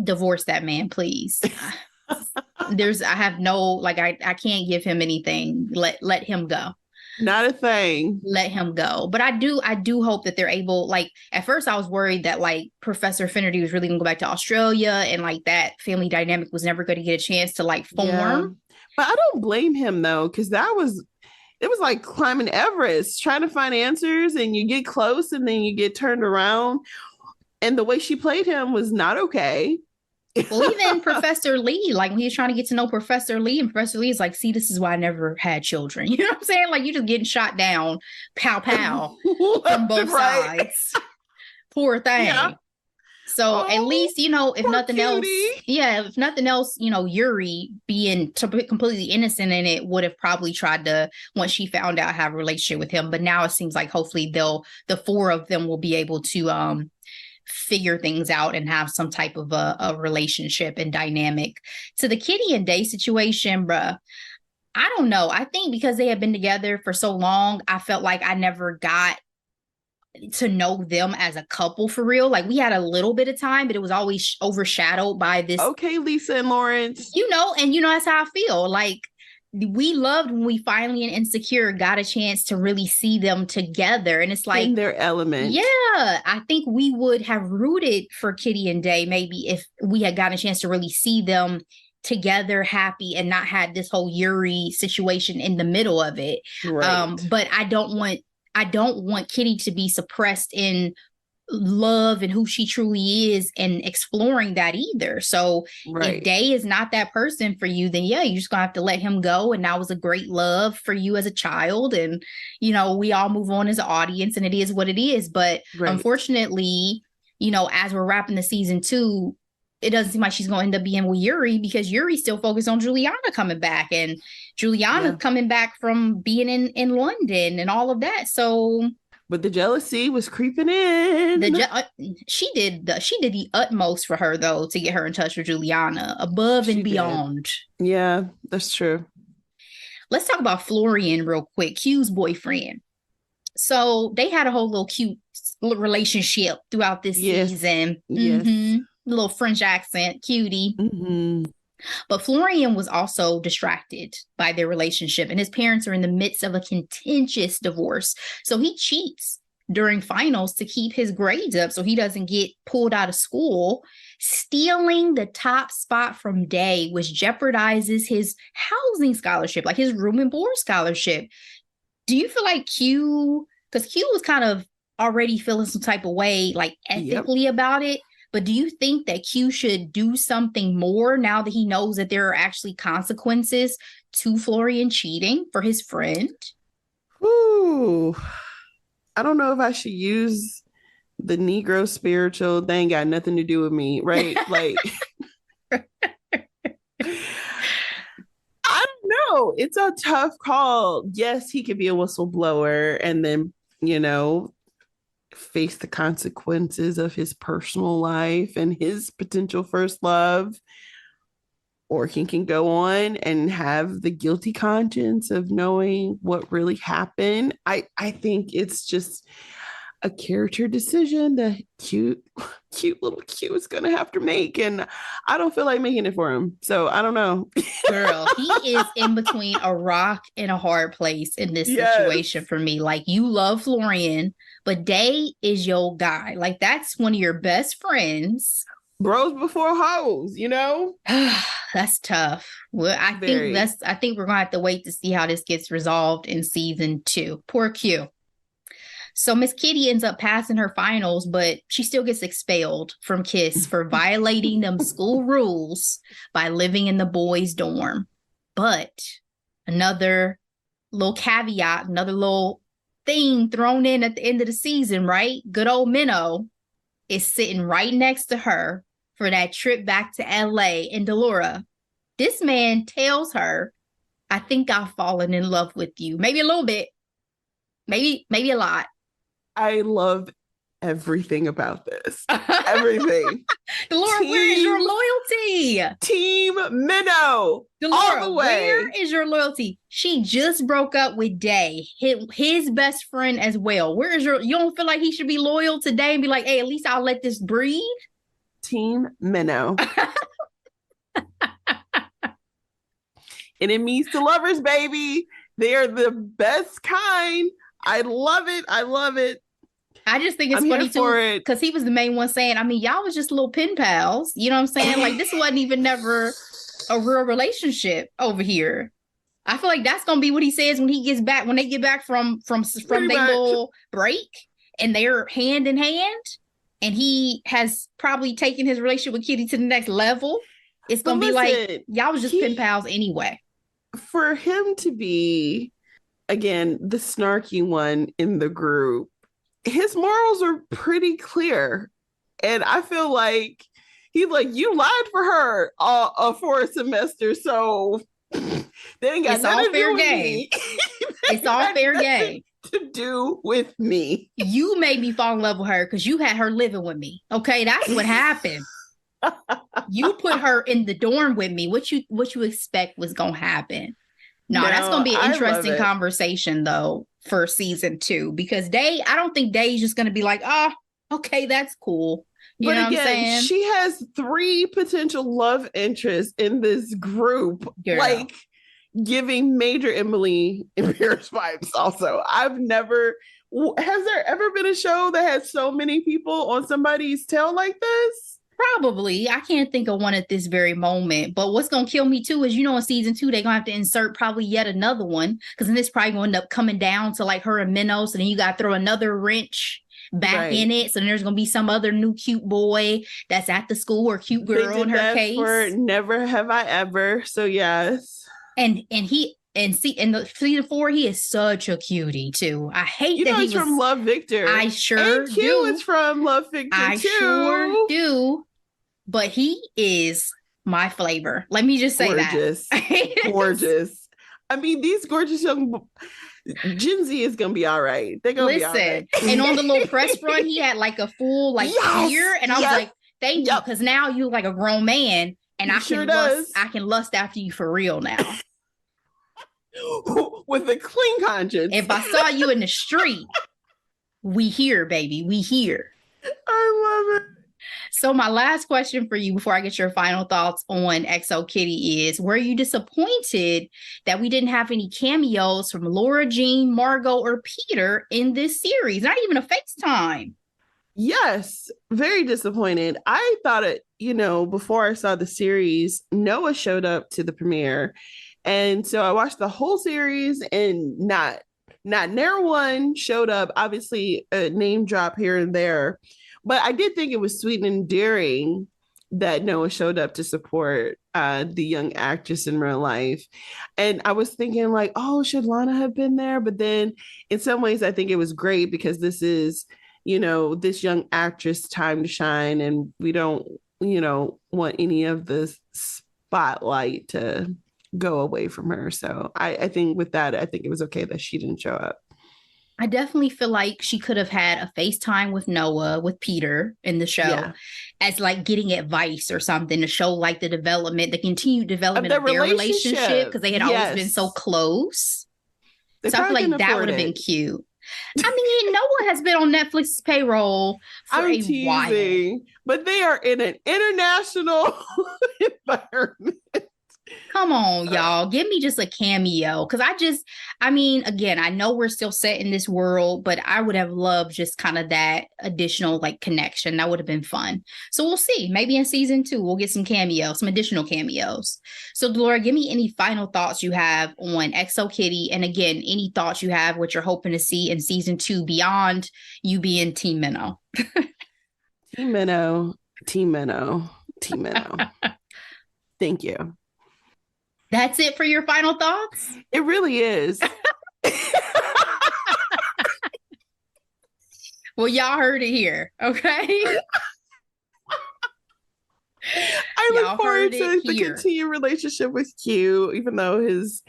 Divorce that man, please. I have no, I can't give him anything. Let him go. Not a thing. Let him go. But I do hope that they're able, at first I was worried that Professor Finnerty was really gonna go back to Australia and that family dynamic was never going to get a chance to form. Yeah. But I don't blame him though, because it was like climbing Everest, trying to find answers, and you get close and then you get turned around. And the way she played him was not okay. Well, even Professor Lee, when he was trying to get to know Professor Lee, and Professor Lee is like, see, this is why I never had children. You know what I'm saying? You just getting shot down, pow, pow, from both sides. Poor thing. Yeah. So at least, if nothing else, if nothing else, Yuri being completely innocent in it would have probably tried to, once she found out, have a relationship with him. But now it seems like hopefully the 4 of them will be able to, figure things out and have some type of a relationship and dynamic. To the Kitty and Day situation, bruh, I don't know. I think because they had been together for so long, I felt like I never got to know them as a couple for real. We had a little bit of time, but it was always overshadowed by this. Okay, Lisa and Lawrence. And that's how I feel. we loved when we finally in Insecure got a chance to really see them together. And it's like in their element. Yeah, I think we would have rooted for Kitty and Day maybe if we had gotten a chance to really see them together, happy, and not had this whole Yuri situation in the middle of it. Right. But I don't want Kitty to be suppressed in love and who she truly is and exploring that either. So if Day is not that person for you, then yeah, you're just gonna have to let him go. And that was a great love for you as a child. And, you know, we all move on as an audience and it is what it is. But unfortunately, you know, as we're wrapping the season 2, it doesn't seem like she's going to end up being with Yuri because Yuri's still focused on Juliana coming back and Juliana coming back from being in London and all of that. So but the jealousy was creeping in. She did the utmost for her, though, to get her in touch with Juliana, above and beyond. Yeah, that's true. Let's talk about Florian real quick, Q's boyfriend. So they had a whole little cute relationship throughout this season. Yes. Little French accent, cutie. But Florian was also distracted by their relationship, and his parents are in the midst of a contentious divorce. So he cheats during finals to keep his grades up so he doesn't get pulled out of school, stealing the top spot from Day, which jeopardizes his housing scholarship, like his room and board scholarship. Do you feel like Q, because Q was kind of already feeling some type of way, like ethically about it, but do you think that Q should do something more now that he knows that there are actually consequences to Florian cheating for his friend? Ooh, I don't know if I should use the Negro spiritual. They ain't got nothing to do with me, right? Like, I don't know. It's a tough call. Yes, he could be a whistleblower and then, you know, face the consequences of his personal life and his potential first love, or he can go on and have the guilty conscience of knowing what really happened. I think it's just a character decision that cute little Q is gonna have to make, and I don't feel like making it for him, so I don't know. Girl, he is in between a rock and a hard place in this situation for me. Like, you love Florian, but Day is your guy. Like, that's one of your best friends. Bros before hoes, you know? That's tough. Well, I think we're gonna have to wait to see how this gets resolved in season 2. Poor Q. So Miss Kitty ends up passing her finals, but she still gets expelled from KISS for violating them school rules by living in the boys' dorm. But another little caveat, another little thing thrown in at the end of the season, right? Good old Minnow is sitting right next to her for that trip back to LA. And Delora, this man tells her, I think I've fallen in love with you. Maybe a little bit. Maybe a lot. I love everything about this. Everything. Delora, where is your loyalty? Team Minnow. Delora, all the way. Where is your loyalty? She just broke up with Day, his best friend as well. Where is you don't feel like he should be loyal to Day and be like, hey, at least I'll let this breathe? Team Minnow. And it means to lovers, baby. They are the best kind. I love it. I love it. I just think it's funny too, because he was the main one saying, I mean, y'all was just little pen pals. You know what I'm saying? Like, this wasn't even never a real relationship over here. I feel like that's gonna be what he says when they get back from their little break and they're hand in hand, and he has probably taken his relationship with Kitty to the next level. It's gonna be like, y'all was just pen pals anyway. For him to be, again, the snarky one in the group, his morals are pretty clear. And I feel like he's like, you lied for her for a semester, so they ain't got nothing to do with me. It's all fair game. To do with me. You made me fall in love with her because you had her living with me. Okay, that's what happened. You put her in the dorm with me. What you expect was gonna happen? No, that's gonna be an interesting conversation though for season 2, because I don't think Day's just gonna be like, oh, okay, that's cool. You know what I'm saying? She has 3 potential love interests in this group. Girl. Like, giving major Emily in Paris vibes also. Has there ever been a show that had so many people on somebody's tail like this? Probably. I can't think of one at this very moment. But what's going to kill me too is, in season 2, they're going to have to insert probably yet another one. Because then this probably going to end up coming down to like her and Minnow. So then you got to throw another wrench back in it. So then there's going to be some other new cute boy that's at the school, or cute girl in her case. For Never Have I Ever. So yes. And in the season 4, he is such a cutie too. I hate that he's from Love Victor. I sure and Q is from Love Victor I too. sure do. But he is my flavor. Let me just say gorgeous. That. Gorgeous. I mean, these gorgeous young Gen Z is gonna be all right. They're gonna be all right. And on the little press run, he had like a full year, and I was like, "Thank you," because now you look like a grown man, and I can lust after you for real now. With a clean conscience. If I saw you in the street, we here, baby. We here. I love it. So my last question for you before I get your final thoughts on XO Kitty is, were you disappointed that we didn't have any cameos from Laura Jean, Margot, or Peter in this series? Not even a FaceTime. Yes, very disappointed. I thought it, before I saw the series, Noah showed up to the premiere. And so I watched the whole series, and not near one showed up. Obviously, a name drop here and there. But I did think it was sweet and endearing that Noah showed up to support the young actress in real life. And I was thinking like, oh, should Lana have been there? But then in some ways, I think it was great because this is, this young actress time to shine. And we don't, want any of the spotlight to go away from her. So I think with that, I think it was okay that she didn't show up. I definitely feel like she could have had a FaceTime with Noah, with Peter in the show, as like getting advice or something to show like the continued development of their relationship, because they had always been so close. So I feel like that would have been cute. I mean, Noah has been on Netflix's payroll for a while. But they are in an international environment. Come on, y'all. Give me just a cameo. Because again, I know we're still set in this world, but I would have loved just kind of that additional like connection. That would have been fun. So we'll see. Maybe in season 2, we'll get some additional cameos. So Delora, give me any final thoughts you have on XO Kitty. And again, any thoughts you have, what you're hoping to see in season 2 beyond you being Team Minnow. Team Minnow. Team Minnow. Team Minnow. Thank you. That's it for your final thoughts? It really is. Well, y'all heard it here, okay? I look forward to the continued relationship with Q, even though his,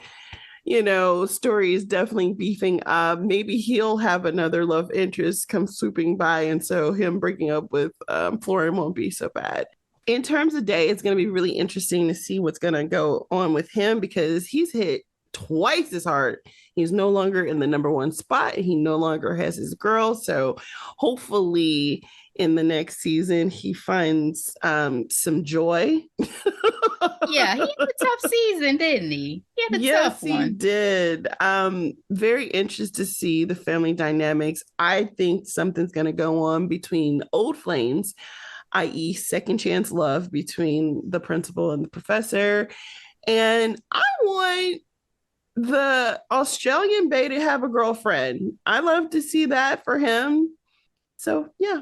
story is definitely beefing up. Maybe he'll have another love interest come swooping by, and so him breaking up with Florian won't be so bad. In terms of Day, it's going to be really interesting to see what's going to go on with him, because he's hit twice as hard. He's no longer in the number 1 spot. He no longer has his girl. So hopefully in the next season, he finds some joy. Yeah, he had a tough season, didn't he? He had a tough one. Yes, he did. Very interested to see the family dynamics. I think something's going to go on between old flames, i.e. second chance love between the principal and the professor. And I want the Australian Bay to have a girlfriend. I love to see that for him. So, yeah.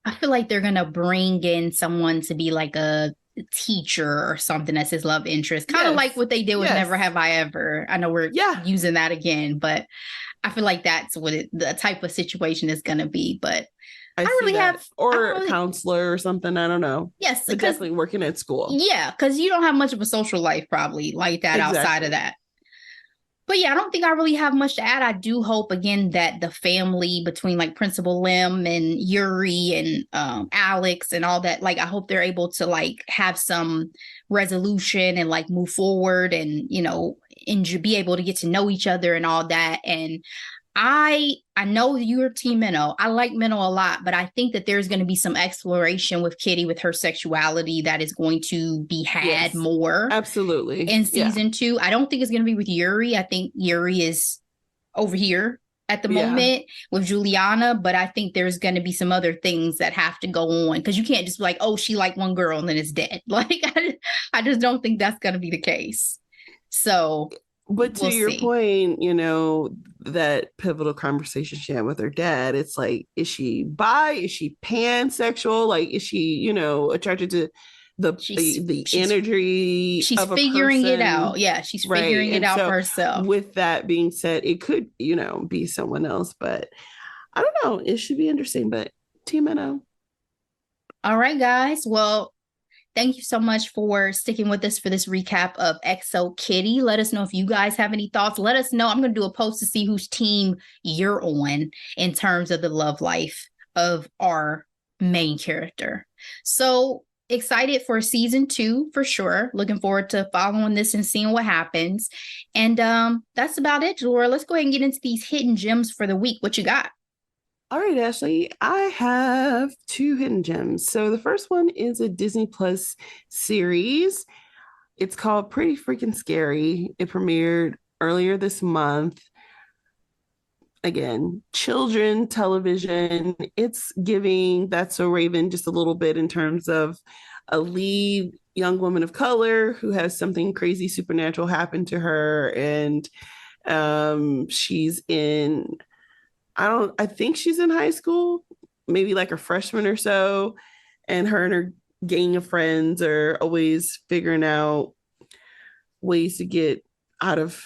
I feel like they're going to bring in someone to be like a teacher or something as his love interest. Kind of like what they did with Never Have I Ever. I know we're using that again, but I feel like that's what the type of situation is going to be. But I really have, or a counselor or something. I don't know. Yes, but definitely working at school. Yeah, because you don't have much of a social life probably like that outside of that. But yeah, I don't think I really have much to add. I do hope again that the family between like Principal Lim and Yuri and Alex and all that, like I hope they're able to like have some resolution and like move forward and be able to get to know each other and all that. And I know you're Team Minnow. I like Minnow a lot, but I think that there's going to be some exploration with Kitty with her sexuality that is going to be had more. Absolutely. In season 2. I don't think it's going to be with Yuri. I think Yuri is over here at the moment with Juliana, but I think there's going to be some other things that have to go on, because you can't just be like, oh, she liked one girl and then it's dead. Like, I just don't think that's going to be the case. So, but to your point, you know, that pivotal conversation she had with her dad, it's like, is she bi? Is she pansexual? Like, is she, you know, attracted to the energy? She's figuring it out. Yeah, she's figuring it out for herself. With that being said, it could, you know, be someone else, but I don't know. It should be interesting, but Team NO. All right, guys. Well, thank you so much for sticking with us for this recap of XO Kitty. Let us know if you guys have any thoughts. Let us know. I'm going to do a post to see whose team you're on in terms of the love life of our main character. So excited for season 2 for sure. Looking forward to following this and seeing what happens. And that's about it, Delora. Let's go ahead and get into these hidden gems for the week. What you got? All right, Ashley, I have 2 hidden gems. So the first one is a Disney Plus series. It's called Pretty Freakin' Scary. It premiered earlier this month. Again, children television. It's giving That's So Raven just a little bit in terms of a lead young woman of color who has something crazy supernatural happen to her. And she's in, I think she's in high school, maybe like a freshman or so. And her gang of friends are always figuring out ways to get out of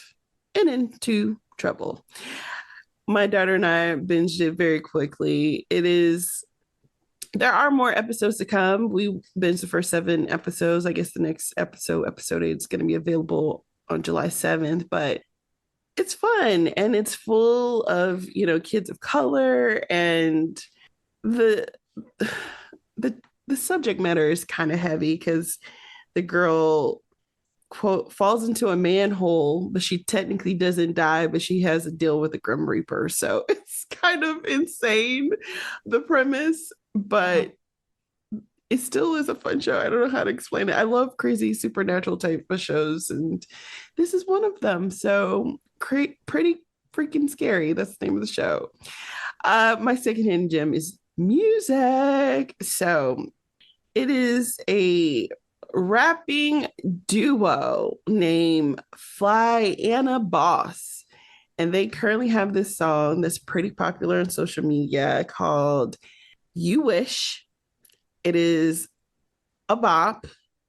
and into trouble. My daughter and I binged it very quickly. There are more episodes to come. We binged the first 7 episodes. I guess the next episode 8 is going to be available on July 7th, but it's fun and it's full of, you know, kids of color, and the subject matter is kind of heavy because the girl, quote, falls into a manhole, but she technically doesn't die, but she has a deal with the Grim Reaper. So it's kind of insane, the premise, but it still is a fun show. I don't know how to explain it. I love crazy supernatural type of shows, and this is one of them. So Pretty Freakin' Scary. That's the name of the show. My second hidden gem is music. So it is a rapping duo named Flyana Boss, and they currently have this song that's pretty popular on social media called You Wish. It is a bop.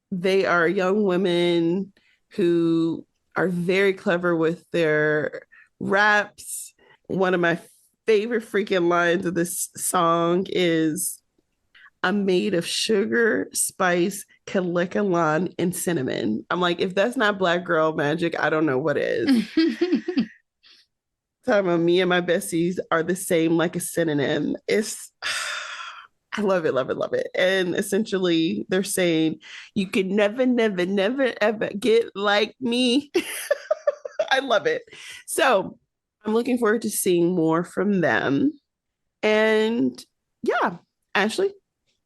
They are young women who are very clever with their raps. One of my favorite freaking lines of this song is, I'm made of sugar, spice, caliculon, and cinnamon. I'm like, if that's not Black girl magic, I don't know what is. Talking about me and my besties are the same like a synonym. I love it, love it, love it. And essentially they're saying, you can never, never, never, ever get like me. I love it. So I'm looking forward to seeing more from them. And yeah, Ashley,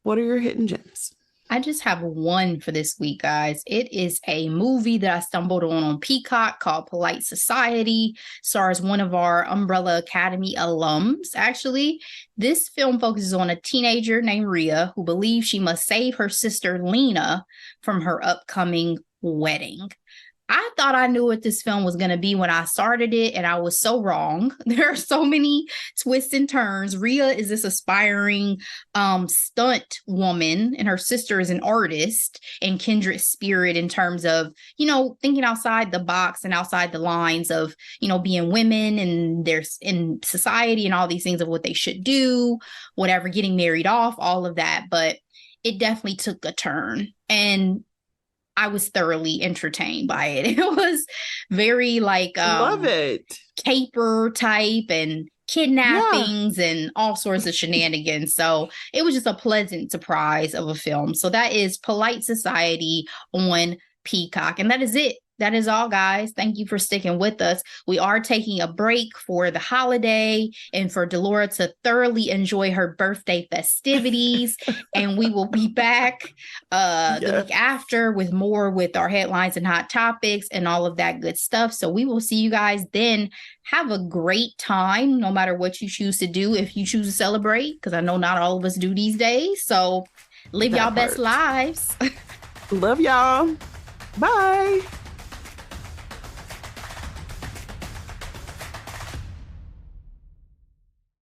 what are your hidden gems? I just have one for this week, guys. It is a movie that I stumbled on Peacock called Polite Society. Stars one of our Umbrella Academy alums, actually. This film focuses on a teenager named Rhea who believes she must save her sister Lena from her upcoming wedding. I thought I knew what this film was going to be when I started it, and I was so wrong. There are so many twists and turns. Rhea is this aspiring stunt woman, and her sister is an artist and kindred spirit in terms of, you know, thinking outside the box and outside the lines of, you know, being women and there's in society and all these things of what they should do, whatever, getting married off, all of that. But it definitely took a turn, and I was thoroughly entertained by it. It was very like love it, caper type and kidnappings and all sorts of shenanigans. So it was just a pleasant surprise of a film. So that is Polite Society on Peacock. And that is it that is all, guys. Thank you for sticking with us. We are taking a break for the holiday and for Delora to thoroughly enjoy her birthday festivities. And we will be back the week after with more with our headlines and hot topics and all of that good stuff. So we will see you guys then. Have a great time, no matter what you choose to do. If you choose to celebrate, because I know not all of us do these days. So live y'all best lives. Love y'all. Bye.